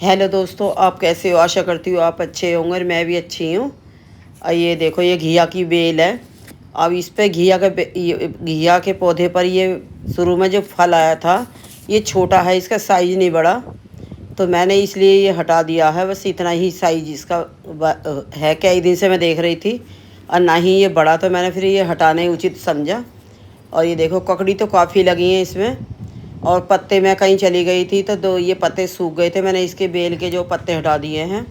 Hello दोस्तों, आप कैसे हो? आशा करती हूँ आप अच्छे होंगे और मैं भी अच्छी हूँ। ये देखो, ये घिया की बेल है। अब इस पे घिया के पौधे पर ये शुरू में जो फल आया था, ये छोटा है, इसका साइज़ नहीं बड़ा। तो मैंने इसलिए ये हटा दिया है, बस इतना ही साइज इसका है। कई दिन से मैं देख रही थी और ना ही ये बड़ा, तो मैंने फिर ये हटाने उचित समझा। और ये देखो, ककड़ी तो काफ़ी लगी हैं इसमें। और पत्ते मैं कहीं चली गई थी तो दो ये पत्ते सूख गए थे, मैंने इसके बेल के जो पत्ते हटा दिए हैं।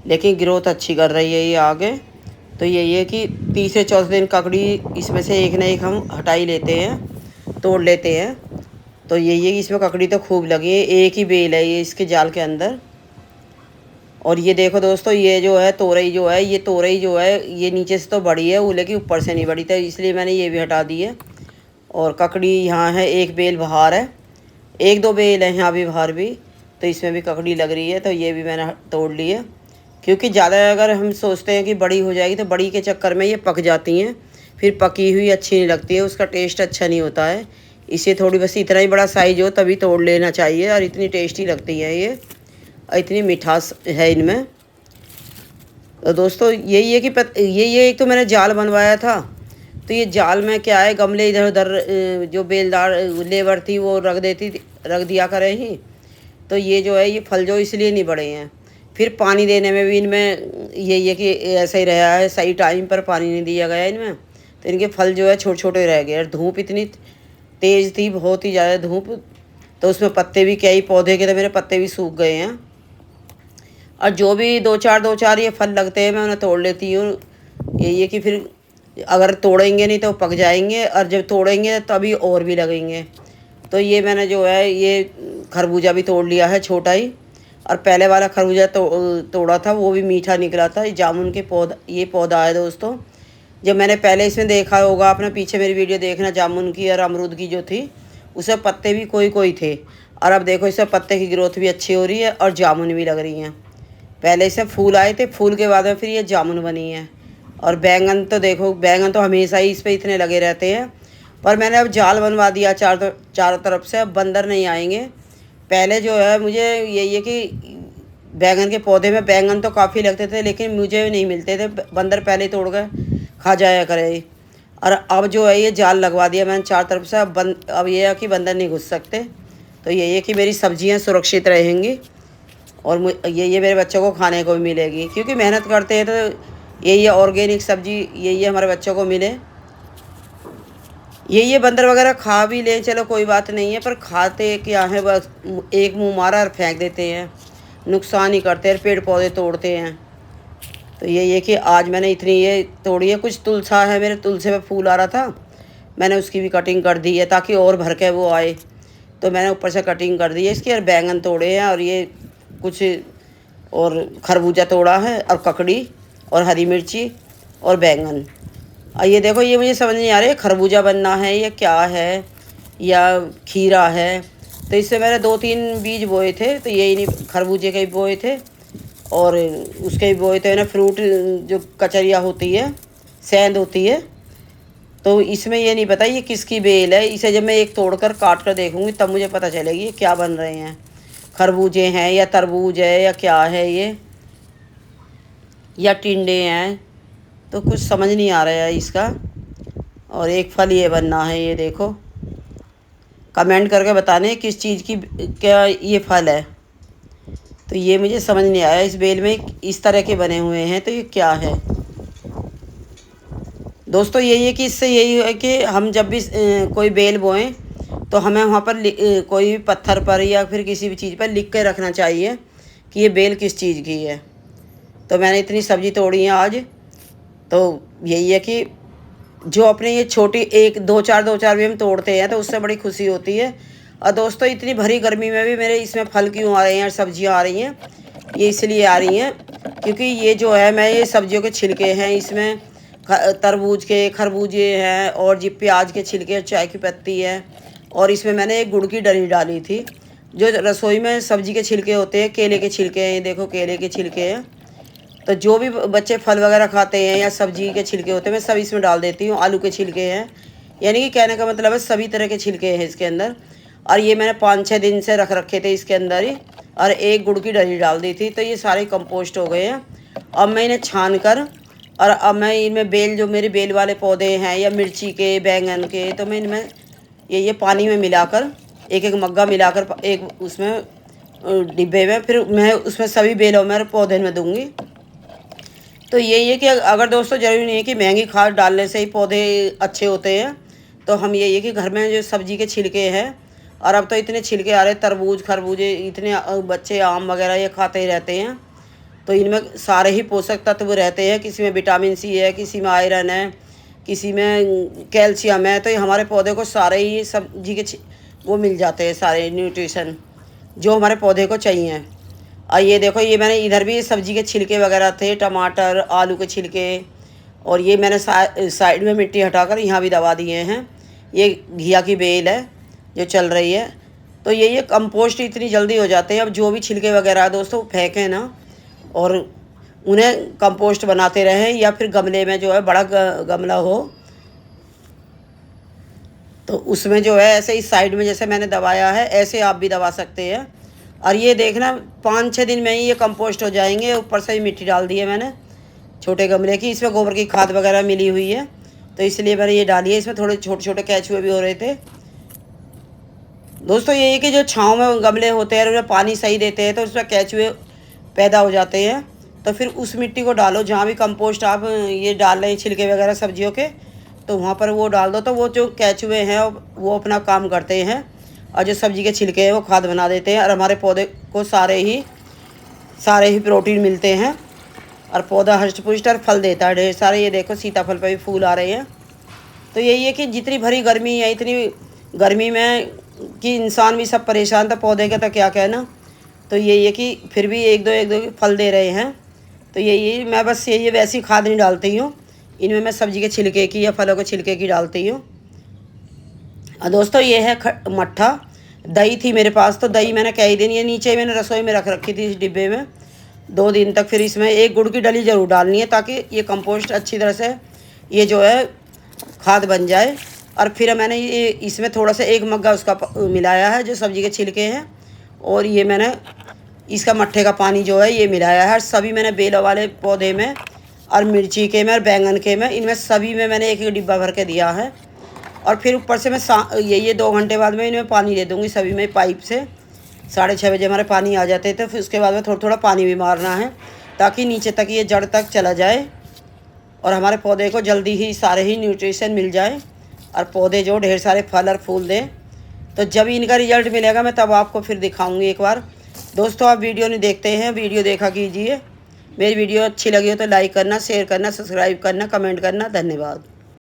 लेकिन ग्रोथ अच्छी कर रही है ये आगे। तो ये कि तीसरे चौथे दिन ककड़ी इसमें से एक ना एक हम हटा ही लेते हैं, तोड़ लेते हैं। तो ये कि इसमें ककड़ी तो खूब लगी है, एक ही बेल है ये इसके जाल के अंदर। और ये देखो दोस्तों, ये जो है तोरई जो है, ये तोरई जो है ये नीचे से तो बड़ी है, वो लेकिन ऊपर से नहीं बड़ी, तो इसलिए मैंने ये भी हटा दी है। और ककड़ी यहाँ है, एक बेल बाहर है, एक दो बेल है यहाँ भी बाहर भी। तो इसमें भी ककड़ी लग रही है, तो ये भी मैंने तोड़ ली है। क्योंकि ज़्यादा अगर हम सोचते हैं कि बड़ी हो जाएगी तो बड़ी के चक्कर में ये पक जाती हैं, फिर पकी हुई अच्छी नहीं लगती है, उसका टेस्ट अच्छा नहीं होता है। इसे थोड़ी बस इतना ही बड़ा साइज हो तभी तोड़ लेना चाहिए, और इतनी टेस्टी लगती है ये, और इतनी मिठास है इनमें। तो दोस्तों यही है कि ये एक तो मैंने जाल बनवाया था। तो ये जाल में क्या है, गमले इधर उधर जो बेलदार लेबर थी वो रख दिया करे ही। तो ये जो है ये फल जो इसलिए नहीं बढ़े हैं। फिर पानी देने में भी इनमें यही है कि ऐसा ही रहा है, सही टाइम पर पानी नहीं दिया गया इनमें, तो इनके फल जो है छोटे छोटे रह गए। और धूप इतनी तेज़ थी, बहुत ही ज़्यादा धूप, तो उसमें पत्ते भी क्या ही, पौधे के तो मेरे पत्ते भी सूख गए हैं। और जो भी दो चार ये फल लगते हैं मैं उन्हें तोड़ लेती हूँ। यही है कि फिर अगर तोड़ेंगे नहीं तो पक जाएंगे, और जब तोड़ेंगे तभी और भी लगेंगे। तो ये मैंने जो है ये खरबूजा भी तोड़ लिया है, छोटा ही। और पहले वाला खरबूजा तोड़ा था, वो भी मीठा निकला था। ये जामुन के ये पौधा है दोस्तों। जब मैंने पहले इसमें देखा होगा, आपने पीछे मेरी वीडियो देखना, जामुन की और अमरूद की जो थी, उसमें पत्ते भी कोई कोई थे। और अब देखो, इसमें पत्ते की ग्रोथ भी अच्छी हो रही है और जामुन भी लग रही हैं। पहले से फूल आए थे, फूल के बाद में फिर ये जामुन बनी है। और बैंगन तो देखो, बैंगन तो हमेशा ही इस पर इतने लगे रहते हैं। पर मैंने अब जाल बनवा दिया चारों तरफ से, अब बंदर नहीं आएंगे। पहले जो है मुझे यही है कि बैंगन के पौधे में बैंगन तो काफ़ी लगते थे, लेकिन मुझे नहीं मिलते थे, बंदर पहले ही तोड़ कर खा जाया करे। और अब जो है ये जाल लगवा दिया मैंने चारों तरफ से। अब ये है कि बंदर नहीं घुस सकते। तो यही है कि मेरी सब्जियां सुरक्षित रहेंगी, और ये मेरे बच्चों को खाने को भी मिलेगी, क्योंकि मेहनत करते हैं तो यही है, ऑर्गेनिक सब्जी यही है हमारे बच्चों को मिले। ये बंदर वगैरह खा भी ले, चलो कोई बात नहीं है, पर खाते क्या है, बस एक मुंह मारा और फेंक देते हैं, नुकसान ही करते हैं, पेड़ पौधे तोड़ते हैं। तो ये कि आज मैंने इतनी ये तोड़ी है। कुछ तुलसा है, मेरे तुलसे पे फूल आ रहा था, मैंने उसकी भी कटिंग कर दी है ताकि और भर के वो आए। तो मैंने ऊपर से कटिंग कर दी है इसकी। और बैंगन तोड़े हैं, और ये कुछ और खरबूजा तोड़ा है, और ककड़ी और हरी मिर्ची और बैंगन। और ये देखो, ये मुझे समझ नहीं आ रही है, खरबूजा बनना है या क्या है, या खीरा है। तो इससे मैंने 2-3 बीज बोए थे, तो यही नहीं, खरबूजे के भी बोए थे और उसके भी बोए थे ना, फ्रूट जो कचरिया होती है, सेंध होती है। तो इसमें ये नहीं पता ये किसकी बेल है। इसे जब मैं एक तोड़कर काट कर देखूँगी तब मुझे पता चलेगी ये क्या बन रहे हैं, खरबूजे हैं या तरबूज है या क्या है ये, या टिंडे हैं। तो कुछ समझ नहीं आ रहा है इसका। और एक फल ये बनना है, ये देखो, कमेंट करके बताने किस चीज़ की क्या ये फल है। तो ये मुझे समझ नहीं आया, इस बेल में इस तरह के बने हुए हैं, तो ये क्या है दोस्तों। यही है कि इससे यही है कि हम जब भी कोई बेल बोएं तो हमें वहाँ पर कोई भी पत्थर पर या फिर किसी भी चीज़ पर लिख के रखना चाहिए कि ये बेल किस चीज़ की है। तो मैंने इतनी सब्ज़ी तोड़ी है आज। तो यही है कि जो अपने ये छोटी एक दो चार भी हम तोड़ते हैं तो उससे बड़ी खुशी होती है। और दोस्तों, इतनी भरी गर्मी में भी मेरे इसमें फल क्यों आ रहे हैं और सब्जियां आ रही हैं, ये इसलिए आ रही हैं क्योंकि ये जो है, मैं ये सब्जियों के छिलके हैं इसमें, तरबूज के, खरबूजे हैं, और जी प्याज के छिलके, चाय की पत्ती है, और इसमें मैंने एक गुड़ की डली डाली थी। जो रसोई में सब्जी के छिलके होते हैं, केले के छिलके हैं, ये देखो केले के छिलके हैं। तो जो भी बच्चे फल वगैरह खाते हैं या सब्जी के छिलके होते हैं, मैं सब इसमें डाल देती हूँ। आलू के छिलके हैं, यानी कि कहने का मतलब है सभी तरह के छिलके हैं इसके अंदर। और ये मैंने 5-6 दिन से रख रखे थे इसके अंदर ही, और एक गुड़ की डली डाल दी थी। तो ये सारे कंपोस्ट हो गए हैं। अब मैं इन्हें छान कर और अब मैं इनमें बेल, जो मेरे बेल वाले पौधे हैं या मिर्ची के, बैंगन के, तो मैं इनमें ये पानी में मिलाकर एक एक मग्गा मिलाकर एक उसमें डिब्बे में, फिर मैं उसमें सभी बेलों में पौधे में दूंगी। तो यही है कि अगर दोस्तों ज़रूरी नहीं है कि महंगी खाद डालने से ही पौधे अच्छे होते हैं। तो हम यही है कि घर में जो सब्जी के छिलके हैं, और अब तो इतने छिलके आ रहे हैं, तरबूज खरबूजे, इतने बच्चे आम वगैरह ये खाते ही रहते हैं। तो इनमें सारे ही पोषक तत्व रहते हैं। किसी में विटामिन सी है, किसी में आयरन है, किसी में कैल्शियम है। तो ये हमारे पौधे को सारे ही सब्जी के वो मिल जाते हैं, सारे न्यूट्रिशन जो हमारे पौधे को चाहिए। और ये देखो, ये मैंने इधर भी सब्जी के छिलके वगैरह थे, टमाटर, आलू के छिलके, और ये मैंने साइड में मिट्टी हटाकर यहाँ भी दबा दिए हैं। ये घिया की बेल है जो चल रही है। तो ये कंपोस्ट इतनी जल्दी हो जाते हैं। अब जो भी छिलके वगैरह दोस्तों फेंकें ना, और उन्हें कंपोस्ट बनाते रहें, या फिर गमले में जो है बड़ा गमला हो तो उसमें जो है ऐसे इस साइड में जैसे मैंने दबाया है, ऐसे आप भी दबा सकते हैं। और ये देखना 5-6 दिन में ही ये कंपोस्ट हो जाएंगे। ऊपर से ही मिट्टी डाल दी है मैंने छोटे गमले की। इसमें गोबर की खाद वगैरह मिली हुई है, तो इसलिए मैंने ये डाली है। इसमें थोड़े छोटे छोटे केचुए भी हो रहे थे दोस्तों। ये है कि जो छाँव में गमले होते हैं, उन्हें पानी सही देते हैं तो उसमें केचुए पैदा हो जाते हैं। तो फिर उस मिट्टी को डालो जहाँ भी कंपोस्ट आप ये डाल रहे हैं छिलके वगैरह सब्जियों के, तो वहाँ पर वो डाल दो। तो वो जो केचुए हैं वो अपना काम करते हैं, और जो सब्जी के छिलके हैं वो खाद बना देते हैं। और हमारे पौधे को सारे ही प्रोटीन मिलते हैं, और पौधा हष्ट पुष्ट और फल देता है ढेर सारे। ये देखो सीताफल पर भी फूल आ रहे हैं। तो यही है कि जितनी भरी गर्मी है, इतनी गर्मी में कि इंसान भी सब परेशान था, पौधे का तो क्या कहना। तो यही है कि फिर भी एक दो फल दे रहे हैं। तो यही मैं बस यही वैसी खाद नहीं डालती हूँ इनमें, मैं सब्जी के छिलके की या फलों के छिलके की डालती हूँ। दोस्तों ये है मट्ठा। दही थी मेरे पास, तो दही मैंने कई दिन ये नीचे मैंने रसोई में रख रखी थी इस डिब्बे में 2 दिन तक। फिर इसमें एक गुड़ की डली ज़रूर डालनी है ताकि ये कंपोस्ट अच्छी तरह से ये जो है खाद बन जाए। और फिर मैंने ये इसमें थोड़ा सा 1 मग्गा उसका मिलाया है जो सब्जी के छिलके हैं, और ये मैंने इसका मट्ठे का पानी जो है ये मिलाया है। सभी मैंने बेलों वाले पौधे में और मिर्ची के में और बैंगन के में, इनमें सभी में मैंने एक डिब्बा भर के दिया है। और फिर ऊपर से मैं ये 2 घंटे बाद में इनमें पानी दे दूँगी सभी में पाइप से। 6:30 बजे हमारे पानी आ जाते थे। फिर उसके बाद में थोड़ा थोड़ा पानी भी मारना है ताकि नीचे तक ये जड़ तक चला जाए और हमारे पौधे को जल्दी ही सारे ही न्यूट्रिशन मिल जाए, और पौधे जो ढेर सारे फल और फूल दें। तो जब इनका रिजल्ट मिलेगा मैं तब आपको फिर दिखाऊंगी एक बार। दोस्तों आप वीडियो नहीं देखते हैं, वीडियो देखा कीजिए। मेरी वीडियो अच्छी लगी हो तो लाइक करना, शेयर करना, सब्सक्राइब करना, कमेंट करना। धन्यवाद।